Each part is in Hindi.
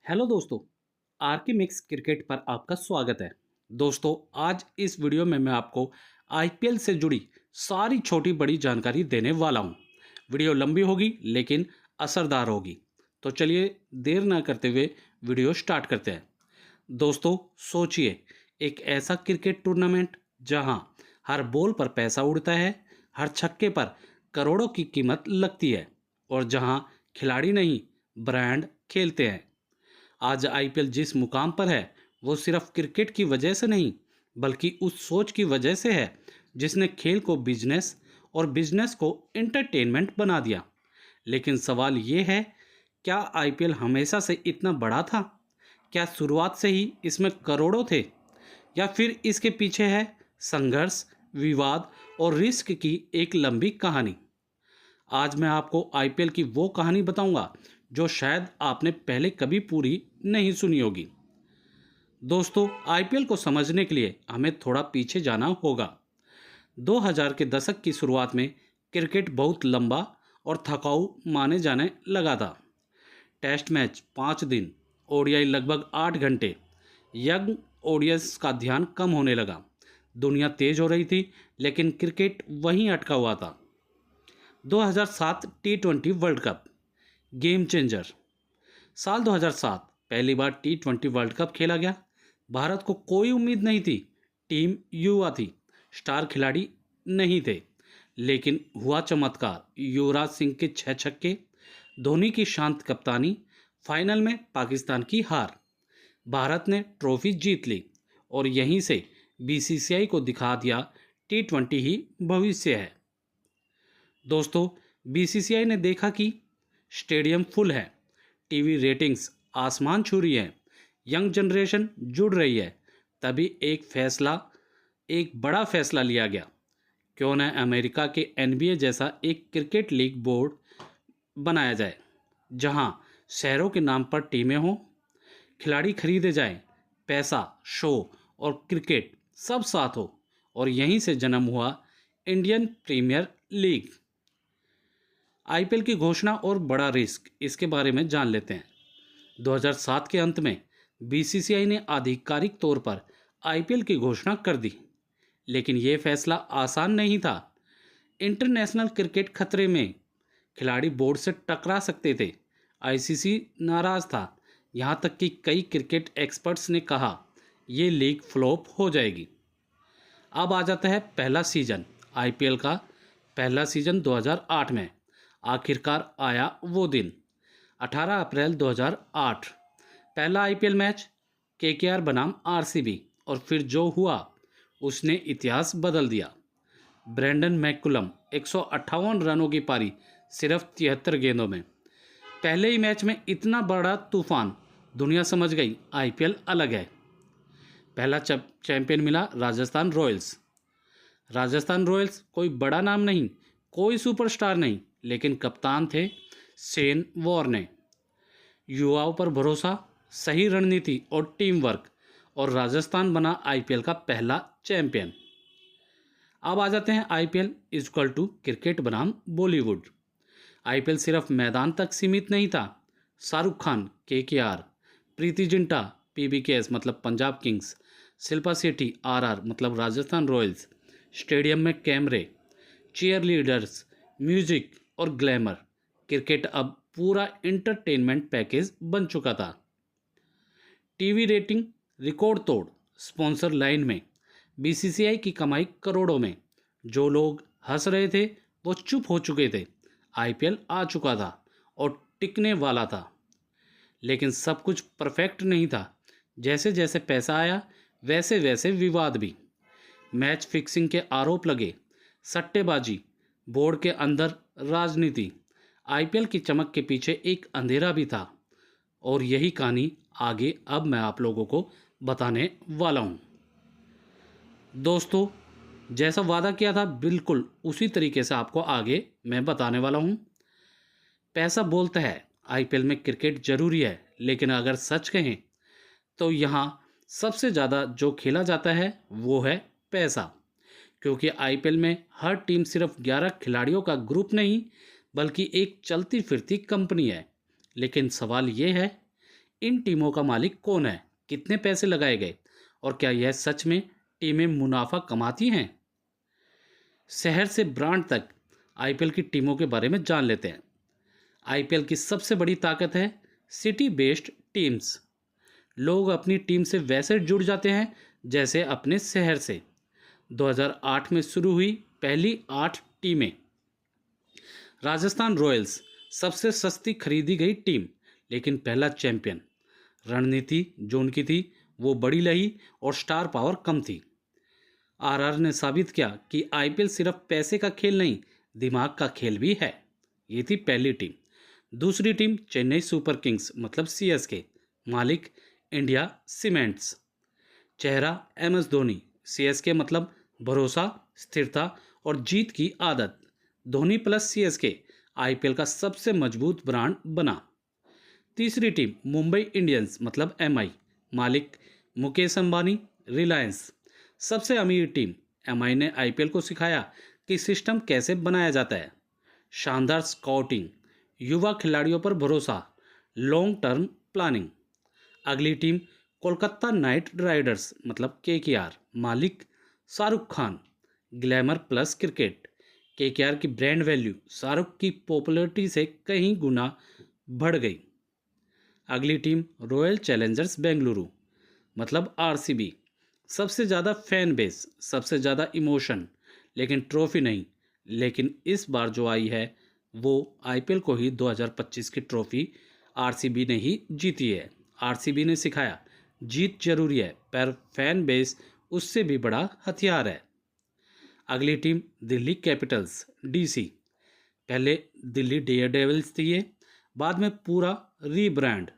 हेलो दोस्तों, आरके मिक्स क्रिकेट पर आपका स्वागत है। दोस्तों, आज इस वीडियो में मैं आपको आईपीएल से जुड़ी सारी छोटी बड़ी जानकारी देने वाला हूं। वीडियो लंबी होगी लेकिन असरदार होगी। तो चलिए देर ना करते हुए वीडियो स्टार्ट करते हैं। दोस्तों, सोचिए, एक ऐसा क्रिकेट टूर्नामेंट जहां हर बॉल पर पैसा उड़ता है, हर छक्के पर करोड़ों की कीमत लगती है और जहां खिलाड़ी नहीं, ब्रांड खेलते हैं। आज आईपीएल जिस मुकाम पर है वो सिर्फ क्रिकेट की वजह से नहीं, बल्कि उस सोच की वजह से है जिसने खेल को बिजनेस और बिजनेस को एंटरटेनमेंट बना दिया। लेकिन सवाल ये है, क्या आईपीएल हमेशा से इतना बड़ा था? क्या शुरुआत से ही इसमें करोड़ों थे, या फिर इसके पीछे है संघर्ष, विवाद और रिस्क की एक लंबी कहानी? आज मैं आपको आईपीएल की वो कहानी बताऊंगा जो शायद आपने पहले कभी पूरी नहीं सुनी होगी। दोस्तों, आईपीएल को समझने के लिए हमें थोड़ा पीछे जाना होगा। 2000 के दशक की शुरुआत में क्रिकेट बहुत लंबा और थकाऊ माने जाने लगा था। टेस्ट मैच 5 दिन, ओडीआई लगभग 8 घंटे। यंग ऑडियंस का ध्यान कम होने लगा। दुनिया तेज हो रही थी, लेकिन क्रिकेट वहीं अटका हुआ था। 2007 टी20 वर्ल्ड कप गेम चेंजर। साल 2007 पहली बार टी20 वर्ल्ड कप खेला गया। भारत को कोई उम्मीद नहीं थी। टीम युवा थी, स्टार खिलाड़ी नहीं थे, लेकिन हुआ चमत्कार। युवराज सिंह के 6 छक्के, धोनी की शांत कप्तानी, फाइनल में पाकिस्तान की हार। भारत ने ट्रॉफी जीत ली और यहीं से बीसीसीआई को दिखा दिया टी20 ही भविष्य है। दोस्तों, बीसीसीआई ने देखा कि स्टेडियम फुल है, टीवी रेटिंग्स आसमान छू रही है, यंग जनरेशन जुड़ रही है। तभी एक बड़ा फैसला लिया गया। क्यों न अमेरिका के एनबीए जैसा एक क्रिकेट लीग बोर्ड बनाया जाए, जहां शहरों के नाम पर टीमें हों, खिलाड़ी खरीदे जाएं, पैसा, शो और क्रिकेट सब साथ हो। और यहीं से जन्म हुआ इंडियन प्रीमियर लीग। आईपीएल की घोषणा और बड़ा रिस्क, इसके बारे में जान लेते हैं। 2007 के अंत में बीसीसीआई ने आधिकारिक तौर पर आईपीएल की घोषणा कर दी, लेकिन यह फैसला आसान नहीं था। इंटरनेशनल क्रिकेट खतरे में, खिलाड़ी बोर्ड से टकरा सकते थे, आईसीसी नाराज था, यहां तक कि कई क्रिकेट एक्सपर्ट्स ने कहा यह लीग फ्लॉप हो जाएगी। अब आ जाता है पहला सीजन। आईपीएल का पहला सीजन 2008 में। आखिरकार आया वो दिन, 18 अप्रैल 2008। पहला आईपीएल मैच, केकेआर बनाम आरसीबी, और फिर जो हुआ उसने इतिहास बदल दिया। ब्रेंडन मैकुलम 158 रनों की पारी सिर्फ 73 गेंदों में। पहले ही मैच में इतना बड़ा तूफान, दुनिया समझ गई आईपीएल अलग है। पहला चैंपियन मिला राजस्थान रॉयल्स। राजस्थान रॉयल्स कोई बड़ा नाम नहीं, कोई सुपरस्टार नहीं, लेकिन कप्तान थे शेन वॉर्न। युवाओं पर भरोसा, सही रणनीति और टीम वर्क, और राजस्थान बना आईपीएल का पहला चैंपियन। अब आ जाते हैं आईपीएल इक्वल टू क्रिकेट बनाम बॉलीवुड। आईपीएल सिर्फ मैदान तक सीमित नहीं था। शाहरुख खान केकेआर, प्रीति जिंटा पीबीकेएस मतलब पंजाब किंग्स, शिल्पा शेट्टी आरआर मतलब राजस्थान रॉयल्स। स्टेडियम में कैमरे, चीयर लीडर्स, म्यूजिक और ग्लैमर। क्रिकेट अब पूरा एंटरटेनमेंट पैकेज बन चुका था। टीवी रेटिंग रिकॉर्ड तोड़, स्पॉन्सर लाइन में, बीसीसीआई की कमाई करोड़ों में। जो लोग हंस रहे थे वो चुप हो चुके थे। आईपीएल आ चुका था और टिकने वाला था। लेकिन सब कुछ परफेक्ट नहीं था। जैसे जैसे पैसा आया, वैसे वैसे विवाद भी। मैच फिक्सिंग के आरोप लगे, सट्टेबाजी, बोर्ड के अंदर राजनीति। आईपीएल की चमक के पीछे एक अंधेरा भी था, और यही कहानी आगे अब मैं आप लोगों को बताने वाला हूँ। दोस्तों, जैसा वादा किया था बिल्कुल उसी तरीके से आपको आगे मैं बताने वाला हूँ। पैसा बोलता है आईपीएल में क्रिकेट जरूरी है, लेकिन अगर सच कहें तो यहाँ सबसे ज़्यादा जो खेला जाता है वो है पैसा। क्योंकि आईपीएल में हर टीम सिर्फ 11 खिलाड़ियों का ग्रुप नहीं, बल्कि एक चलती फिरती कंपनी है। लेकिन सवाल ये है, इन टीमों का मालिक कौन है, कितने पैसे लगाए गए और क्या यह सच में टीमें मुनाफा कमाती हैं? शहर से ब्रांड तक आईपीएल की टीमों के बारे में जान लेते हैं। आईपीएल की सबसे बड़ी ताकत है सिटी बेस्ड टीम्स। लोग अपनी टीम से वैसे जुड़ जाते हैं जैसे अपने शहर से। 2008 में शुरू हुई पहली 8 टीमें। राजस्थान रॉयल्स सबसे सस्ती खरीदी गई टीम, लेकिन पहला चैंपियन। रणनीति जो उनकी थी वो बड़ी लही और स्टार पावर कम थी। आरआर ने साबित किया कि आईपीएल सिर्फ पैसे का खेल नहीं, दिमाग का खेल भी है। ये थी पहली टीम। दूसरी टीम चेन्नई सुपर किंग्स मतलब सीएसके। मालिक इंडिया सीमेंट्स। चेहरा एमएस धोनी। सीएसके मतलब भरोसा, स्थिरता और जीत की आदत। धोनी प्लस सीएसके आईपीएल का सबसे मजबूत ब्रांड बना। तीसरी टीम मुंबई इंडियंस मतलब एमआई। मालिक मुकेश अंबानी, रिलायंस। सबसे अमीर टीम। एमआई ने आईपीएल को सिखाया कि सिस्टम कैसे बनाया जाता है। शानदार स्काउटिंग, युवा खिलाड़ियों पर भरोसा, लॉन्ग टर्म प्लानिंग। अगली टीम कोलकाता नाइट राइडर्स मतलब केकेआर। मालिक Shahrukh Khan, glamour plus cricket. KKR की ब्रांड वैल्यू शाहरुख की पॉपुलैरिटी से कहीं गुना बढ़ गई। अगली टीम रॉयल चैलेंजर्स बेंगलुरु मतलब आरसीबी। सबसे ज़्यादा फैन बेस, सबसे ज़्यादा इमोशन, लेकिन ट्रॉफी नहीं। लेकिन इस बार जो आई है वो आईपीएल को ही 2025 की ट्रॉफी आरसीबी ने ही जीती है। आरसीबी ने सिखाया जीत जरूरी है, पर फैन बेस उससे भी बड़ा हथियार है। अगली टीम दिल्ली कैपिटल्स डीसी। पहले दिल्ली डेयर डेविल्स थी ये, बाद में पूरा रीब्रांड।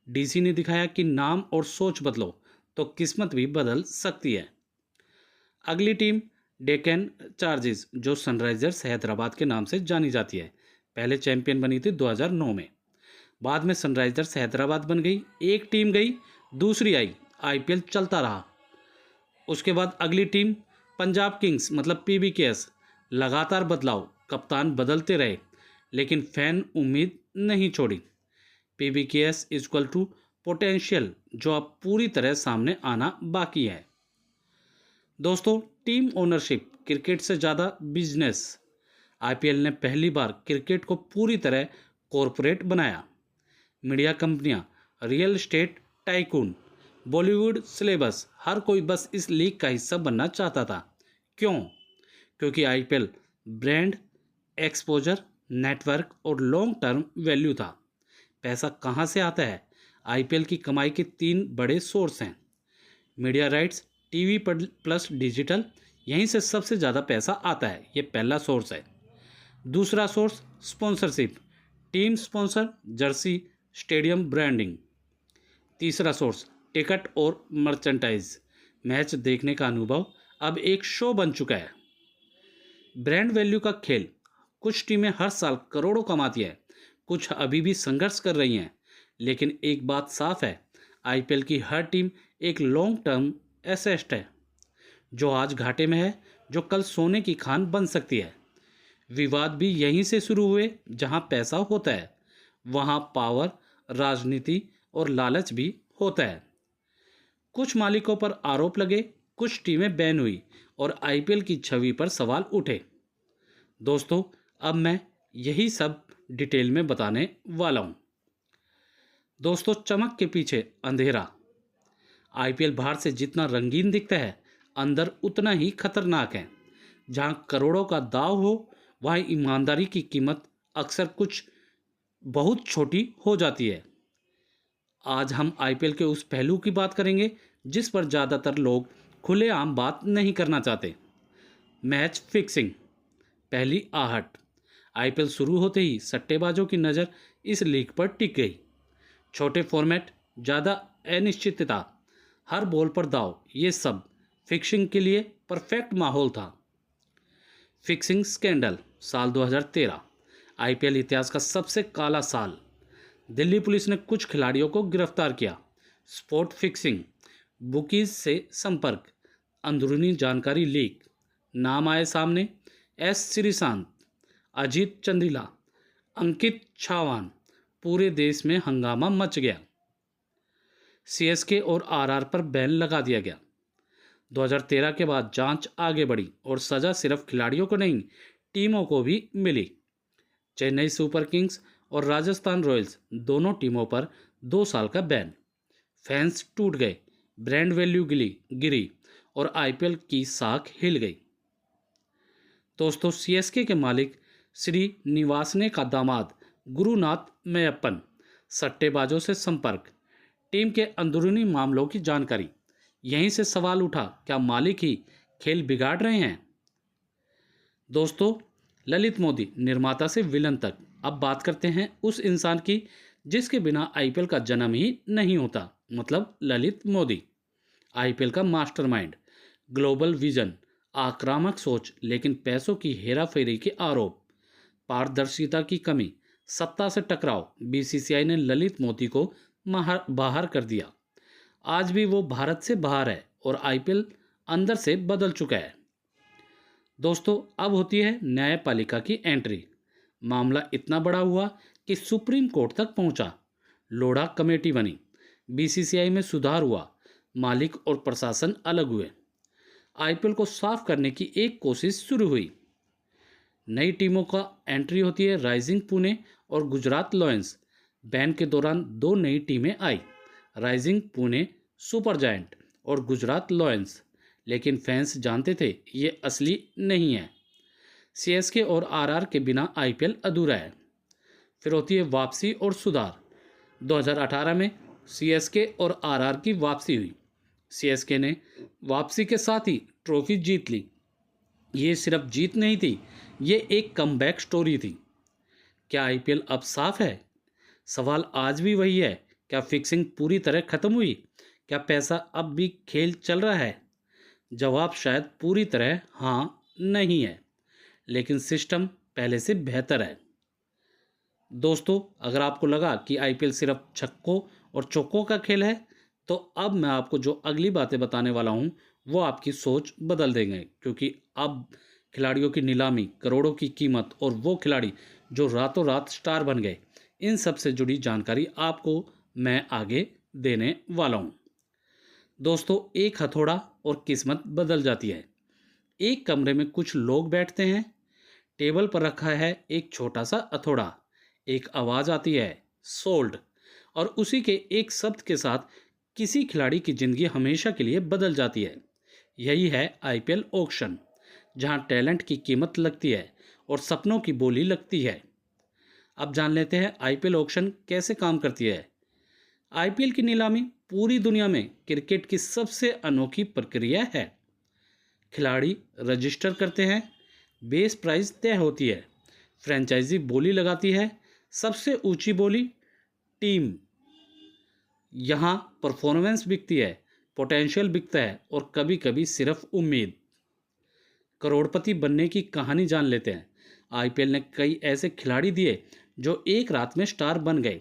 डीसी ने दिखाया कि नाम और सोच बदलो तो किस्मत भी बदल सकती है। अगली टीम डेक्कन चार्जर्स जो सनराइजर्स हैदराबाद के नाम से जानी जाती है। पहले चैंपियन बनी थी 2009 में, बाद में सनराइजर्स हैदराबाद बन गई। एक टीम गई, दूसरी आई, आईपीएल चलता रहा। उसके बाद अगली टीम पंजाब किंग्स मतलब पीबीकेएस। लगातार बदलाव, कप्तान बदलते रहे, लेकिन फैन उम्मीद नहीं छोड़ी। पीबीकेएस इक्वल टू पोटेंशियल जो अब पूरी तरह सामने आना बाकी है। दोस्तों, टीम ओनरशिप क्रिकेट से ज़्यादा बिजनेस। आईपीएल ने पहली बार क्रिकेट को पूरी तरह कॉरपोरेट बनाया। मीडिया कंपनियां, real estate tycoon, Bollywood celebs, हर कोई बस इस लीग का हिस्सा बनना चाहता था। क्यों? क्योंकि आईपीएल ब्रांड, एक्सपोजर, नेटवर्क और लॉन्ग टर्म वैल्यू था। पैसा कहाँ से आता है? आईपीएल की कमाई के 3 बड़े सोर्स हैं। Media rights, TV plus digital, यहीं से सबसे ज़्यादा पैसा आता है। ये पहला सोर्स है। दूसरा source sponsorship, team sponsor, Jersey, stadium branding. तीसरा सोर्स टिकट और मर्चेंटाइज, मैच देखने का अनुभव अब एक शो बन चुका है। ब्रांड वैल्यू का खेल। कुछ टीमें हर साल करोड़ों कमाती है, कुछ अभी भी संघर्ष कर रही हैं, लेकिन एक बात साफ है, आईपीएल की हर टीम एक लॉन्ग टर्म एसेट है, जो आज घाटे में है, जो कल सोने की खान बन सकती है। विवाद भी यहीं से शुरू हुए। जहां पैसा होता है वहां पावर, राजनीति और लालच भी होता है। कुछ मालिकों पर आरोप लगे, कुछ टीमें बैन हुई और आईपीएल की छवि पर सवाल उठे। दोस्तों, अब मैं यही सब डिटेल में बताने वाला हूं। दोस्तों, चमक के पीछे अंधेरा। आईपीएल बाहर से जितना रंगीन दिखता है, अंदर उतना ही खतरनाक है। जहां करोड़ों का दाव हो, वहां ईमानदारी की कीमत अक्सर कुछ बहुत छोटी हो जाती है। आज हम आईपीएल के उस पहलू की बात करेंगे जिस पर ज़्यादातर लोग खुलेआम बात नहीं करना चाहते। Match fixing. पहली आहट। आईपीएल शुरू होते ही सट्टेबाजों की नज़र इस लीग पर टिक गई। छोटे फॉर्मेट, ज़्यादा अनिश्चितता, हर बॉल पर दाव, ये सब फिक्सिंग के लिए परफेक्ट माहौल था। Fixing scandal. साल 2013 आईपीएल इतिहास का सबसे काला साल। दिल्ली पुलिस ने कुछ खिलाड़ियों को गिरफ्तार किया। स्पॉट फिक्सिंग, बुकीज से संपर्क, अंदरूनी जानकारी लीक, नाम आए सामने। एस श्रीशांत, अजीत चंद्रिला, अंकित छावान। पूरे देश में हंगामा मच गया। सीएसके और आरआर पर बैन लगा दिया गया। 2013 के बाद जांच आगे बढ़ी और सजा सिर्फ खिलाड़ियों को नहीं, टीमों को भी मिली। चेन्नई सुपर किंग्स और राजस्थान रॉयल्स दोनों टीमों पर 2 साल का बैन। फैंस टूट गए, ब्रांड वैल्यू गिरी और आईपीएल की साख हिल गई। दोस्तों, सीएसके के मालिक श्री निवासने का दामाद गुरुनाथ मैयप्पन, सट्टेबाजों से संपर्क, टीम के अंदरूनी मामलों की जानकारी। यहीं से सवाल उठा, क्या मालिक ही खेल बिगाड़ रहे हैं? दोस्तों, ललित मोदी निर्माता से विलन तक। अब बात करते हैं उस इंसान की जिसके बिना आईपीएल का जन्म ही नहीं होता, मतलब ललित मोदी। आईपीएल का मास्टरमाइंड, ग्लोबल विजन, आक्रामक सोच, लेकिन पैसों की हेराफेरी के आरोप, पारदर्शिता की कमी, सत्ता से टकराव। बीसीसीआई ने ललित मोदी को बाहर कर दिया। आज भी वो भारत से बाहर है और आईपीएल अंदर से बदल चुका है। दोस्तों, अब होती है न्यायपालिका की एंट्री। मामला इतना बड़ा हुआ कि सुप्रीम कोर्ट तक पहुंचा। लोढ़ा कमेटी बनी, बीसीसीआई में सुधार हुआ, मालिक और प्रशासन अलग हुए। आईपीएल को साफ करने की एक कोशिश शुरू हुई। नई टीमों का एंट्री होती है, राइजिंग पुणे और गुजरात लायंस। बैन के दौरान 2 नई टीमें आई, राइजिंग पुणे सुपर जायंट और गुजरात लायंस। लेकिन फैंस जानते थे ये असली नहीं है। सीएसके और आरआर के बिना आईपीएल अधूरा है। फिर होती है वापसी और सुधार। 2018 में सीएसके और आरआर की वापसी हुई। सीएसके ने वापसी के साथ ही ट्रॉफी जीत ली। ये सिर्फ जीत नहीं थी, ये एक कमबैक स्टोरी थी। क्या आईपीएल अब साफ है? सवाल आज भी वही है। क्या फिक्सिंग पूरी तरह खत्म हुई? क्या पैसा अब भी खेल चल रहा है? जवाब शायद पूरी तरह हाँ नहीं है, लेकिन सिस्टम पहले से बेहतर है। दोस्तों, अगर आपको लगा कि आईपीएल सिर्फ छक्कों और चौकों का खेल है, तो अब मैं आपको जो अगली बातें बताने वाला हूँ वो आपकी सोच बदल देंगे। क्योंकि अब खिलाड़ियों की नीलामी, करोड़ों की कीमत और वो खिलाड़ी जो रातों रात स्टार बन गए, इन सब से जुड़ी जानकारी आपको मैं आगे देने वाला हूँ। दोस्तों, एक हथौड़ा और किस्मत बदल जाती है। एक कमरे में कुछ लोग बैठते हैं, टेबल पर रखा है एक छोटा सा हथौड़ा। एक आवाज़ आती है, सोल्ड, और उसी के एक शब्द के साथ किसी खिलाड़ी की ज़िंदगी हमेशा के लिए बदल जाती है। यही है आईपीएल ऑक्शन, जहां टैलेंट की कीमत लगती है और सपनों की बोली लगती है। अब जान लेते हैं आईपीएल ऑक्शन कैसे काम करती है। आईपीएल की नीलामी पूरी दुनिया में क्रिकेट की सबसे अनोखी प्रक्रिया है। खिलाड़ी रजिस्टर करते हैं, बेस प्राइस तय होती है, फ्रेंचाइजी बोली लगाती है, सबसे ऊंची बोली टीम। यहाँ परफॉर्मेंस बिकती है, पोटेंशियल बिकता है और कभी कभी सिर्फ उम्मीद। करोड़पति बनने की कहानी जान लेते हैं। आईपीएल ने कई ऐसे खिलाड़ी दिए जो एक रात में स्टार बन गए।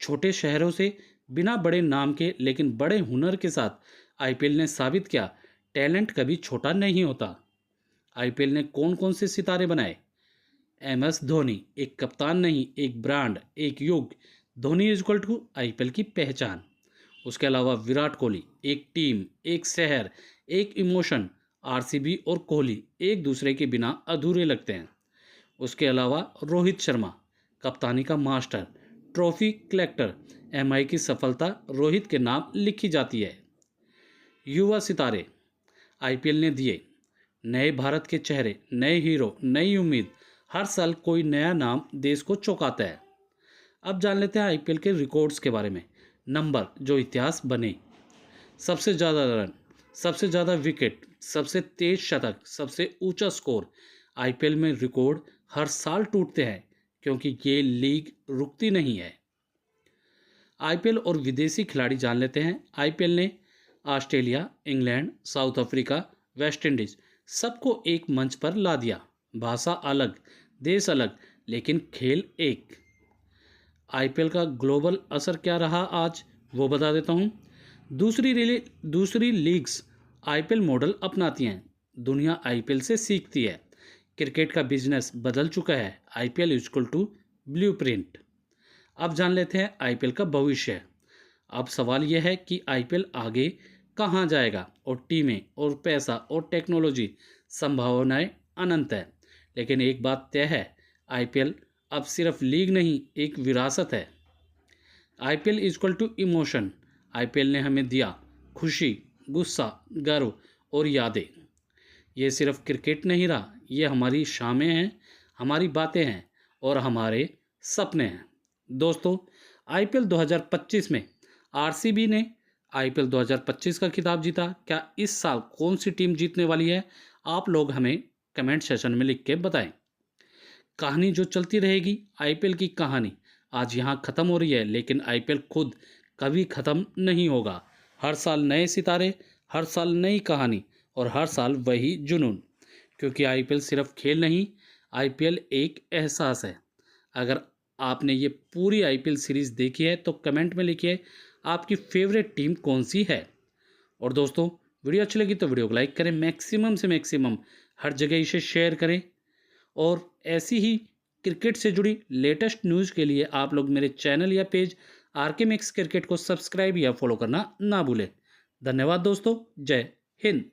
छोटे शहरों से, बिना बड़े नाम के लेकिन बड़े हुनर के साथ आईपीएल ने साबित किया, टैलेंट कभी छोटा नहीं होता। आईपीएल ने कौन कौन से सितारे बनाए? एमएस धोनी, एक कप्तान नहीं, एक ब्रांड, एक युग। Dhoni is equal to IPL की पहचान। उसके अलावा विराट कोहली, एक टीम, एक शहर, एक इमोशन। आरसीबी और कोहली एक दूसरे के बिना अधूरे लगते हैं। उसके अलावा रोहित शर्मा, कप्तानी का मास्टर, ट्रॉफी कलेक्टर। एमआई की सफलता रोहित के नाम लिखी जाती है। युवा सितारे आईपीएल ने दिए, नए भारत के चेहरे, नए हीरो, नई उम्मीद। हर साल कोई नया नाम देश को चौंकाता है। अब जान लेते हैं आईपीएल के रिकॉर्ड्स के बारे में। नंबर जो इतिहास बने, सबसे ज़्यादा रन, सबसे ज़्यादा विकेट, सबसे तेज शतक, सबसे ऊंचा स्कोर। आईपीएल में रिकॉर्ड हर साल टूटते हैं क्योंकि ये लीग रुकती नहीं है। आईपीएल और विदेशी खिलाड़ी जान लेते हैं। आईपीएल ने Australia, England, south Africa, West Indies सबको एक मंच पर ला दिया। भाषा अलग, देश अलग, लेकिन खेल एक। आईपीएल का ग्लोबल असर क्या रहा आज, वो बता देता हूँ। दूसरी लीग्स आईपीएल मॉडल अपनाती हैं। दुनिया आईपीएल से सीखती है। क्रिकेट का बिजनेस बदल चुका है। IPL equal to blueprint. अब जान लेते हैं आईपीएल का भविष्य। अब सवाल यह है कि आईपीएल आगे कहाँ जाएगा, और टीमें और पैसा और टेक्नोलॉजी, संभावनाएं अनंत है। लेकिन एक बात तय है, आईपीएल अब सिर्फ लीग नहीं, एक विरासत है। IPL equal to emotion. IPL ने हमें दिया खुशी, गुस्सा, गर्व और यादें। ये सिर्फ क्रिकेट नहीं रहा, ये हमारी शामें हैं, हमारी बातें हैं और हमारे सपने हैं। दोस्तों, आईपीएल 2025 में आरसीबी ने आईपीएल 2025 का खिताब जीता। क्या इस साल कौन सी टीम जीतने वाली है? आप लोग हमें कमेंट सेशन में लिख के बताएं। कहानी जो चलती रहेगी, आईपीएल की कहानी आज यहाँ ख़त्म हो रही है, लेकिन आईपीएल खुद कभी ख़त्म नहीं होगा। हर साल नए सितारे, हर साल नई कहानी और हर साल वही जुनून। क्योंकि आईपीएल सिर्फ खेल नहीं, आईपीएल एक एहसास है। अगर आपने ये पूरी आईपीएल सीरीज़ देखी है तो कमेंट में लिखिए आपकी फेवरेट टीम कौन सी है। और दोस्तों, वीडियो अच्छी लगी तो वीडियो को लाइक करें, मैक्सिमम से मैक्सिमम हर जगह इसे शेयर करें। और ऐसी ही क्रिकेट से जुड़ी लेटेस्ट न्यूज़ के लिए आप लोग मेरे चैनल या पेज आरके मैक्स क्रिकेट को सब्सक्राइब या फॉलो करना ना भूलें। धन्यवाद दोस्तों, जय हिंद।